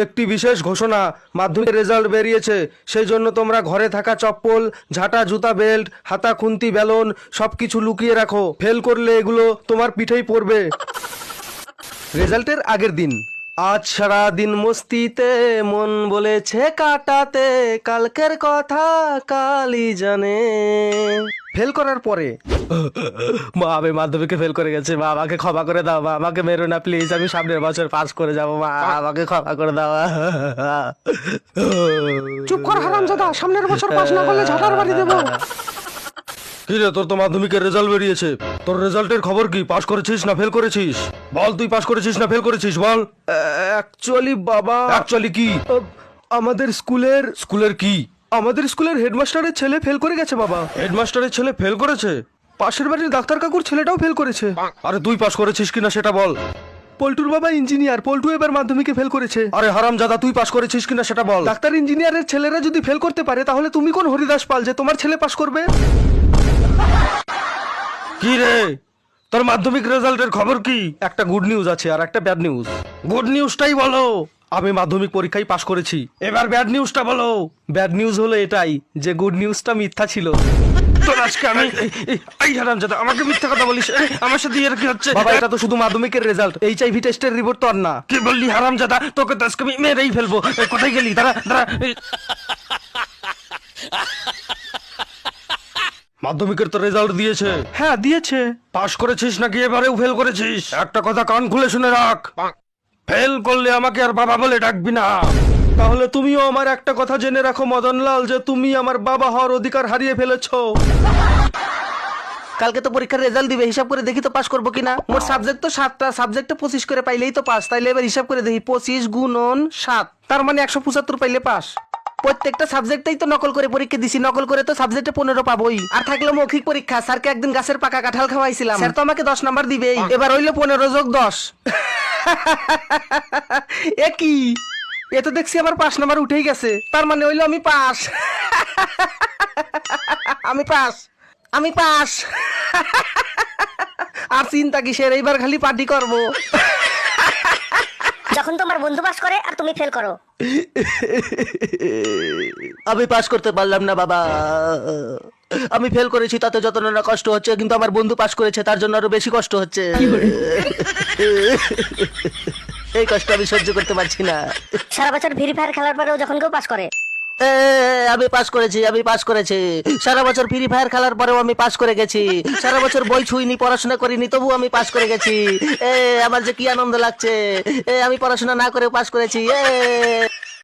একটি বিশেষ ঘোষণা, মাধ্যমিকের রেজাল্ট বেরিয়েছে। সেই জন্য তোমরা ঘরে থাকা চপ্পল, ঝাঁটা, জুতা, বেল্ট, হাতা, খুন্তি, বেলুন সবকিছু লুকিয়ে রাখো। ফেল করলে এগুলো তোমার পিঠেই পড়বে। রেজাল্টের আগের দিন। আজ সারা দিন মস্তিতে মন বলেছে কাটাতে, কালকের কথা কালই জানে। ফেল করার পরে মা, আমি মাধ্যমিকে ফেল করে গেছে, মা আমাকে ক্ষমা করে দাও, মা আমাকে মেরো না প্লিজ, আমি সামনের বছর পাস করে যাবো, মা আমাকে ক্ষমা করে দাও। চুপ কর হারামজাদা, সামনের বছর পাস না করলে ঝাঁটার বাড়ি দেবো। কি রে, তোর তো মাধ্যমিকের রেজাল্ট বেরিয়েছে, তোর রেজাল্টের খবর কি? পাস করেছিস না ফেল করেছিস? বল, তুই পাস করেছিস না ফেল করেছিস, বল। অ্যাকচুয়ালি বাবা, অ্যাকচুয়ালি কি? আমাদের স্কুলের কি? আমাদের স্কুলের হেডমাস্টারের ছেলে ফেল করে গেছে বাবা। হেডমাস্টারের ছেলে ফেল করেছে? পাশের বাড়ির ডাক্তার কাকুর ছেলেটাও ফেল করেছে। আরে তুই পাস করেছিস কিনা সেটা বল। পল্টুর বাবা ইঞ্জিনিয়ার, পল্টু এবার মাধ্যমিকে ফেল করেছে। আরে হারামজাদা, তুই পাস করেছিস কিনা সেটা বল। ডাক্তার ইঞ্জিনিয়ারের ছেলেরা যদি ফেল করতে পারে, তাহলে তুমি কোন হরিদাস পাল যে তোমার ছেলে পাস করবে? কি রে, তোর মাধ্যমিক রেজাল্টের খবর কি? একটা গুড নিউজ আছে আর একটা ব্যাড নিউজ। গুড নিউজটাই বলো। আমি মাধ্যমিক পরীক্ষায় পাশ করেছি। এবার ব্যাড নিউজটা বলো। ব্যাড নিউজ হলো এটাই যে গুড নিউজটা মিথ্যা ছিল। তোর আজকে আমি এই হারামজাদা, আমাকে মিথ্যা কথা বলিস? আমার সাথে এর কি হচ্ছে? বাবা, এটা তো শুধু মাধ্যমিকের রেজাল্ট, এইচআইভি টেস্টের রিপোর্ট তো আর না। কি বললি হারামজাদা? তোকে তো আজকে আমি মেরেই ফেলবো। কোথায় গেলি? দাঁড়া দাঁড়া। মাধ্যমিকের তো রেজাল্ট দিয়েছে। হ্যাঁ দিয়েছে। পাস করেছিস নাকি এবারেও ফেল করেছিস? একটা কথা কান খুলে শুনে রাখ, ফেল করলে আমাকে আর বাবা বলে ডাকবি না। তাহলে তুমিও আমার একটা কথা জেনে রাখো মদনলাল, যে তুমি আমার বাবা হওয়ার অধিকার হারিয়ে ফেলেছো। কালকে তো পরীক্ষার রেজাল্ট দিবে, হিসাব করে দেখি তো পাস করবো কিনা। মোট সাবজেক্ট তো 7টা, সাবজেক্টে 25 করে পাইলেই তো পাস। তাইলে এবার হিসাব করে দেখি, 25 গুণন 7, তার মানে 175 পাইলে পাস। প্রত্যেকটা সাবজেক্টেই তো নকল করে পরীক্ষা দিছি, নকল করে তো সাবজেক্টে 15 পাবোই। আর থাকলো মৌখিক পরীক্ষা, স্যারকে একদিন গাছের পাকা কাঁঠাল খাওয়াইছিলাম, স্যার তো আমাকে 10 নাম্বার দিবেই। এবার হইলো 15 যোগ 10। এ কি, এ তো দেখছি আবার 5 নাম্বার উঠেই গেছে, তার মানে হইলো আমি পাস। আমি পাস, আমি পাস। আর চিন্তা কিসের, এইবার খালি পার্টি করবো। যখন তোমার বন্ধু পাস করে আর তুমি ফেল করো। আমি পাস করতে পারলাম না বাবা। আমি ফেল করেছি, তাতে যত না কষ্ট হচ্ছে, কিন্তু আমার বন্ধু পাস করেছে, তার জন্য আরো বেশি কষ্ট হচ্ছে। এই কষ্ট আমি সহ্য করতে পারছি না। সারা বছর ফ্রি ফায়ার খেলার পরেও যখন কেউ পাস করে। আমি পাস করেছি, আমি পাস করেছি। সারা বছর ফ্রি ফায়ার খেলার পরেও আমি পাস করে গেছি। সারা বছর বই ছুঁইনি, পড়াশোনা করিনি, তবু আমি পাস করে গেছি। আমার যে কি আনন্দ লাগছে, আমি পড়াশোনা না করে পাস করেছি।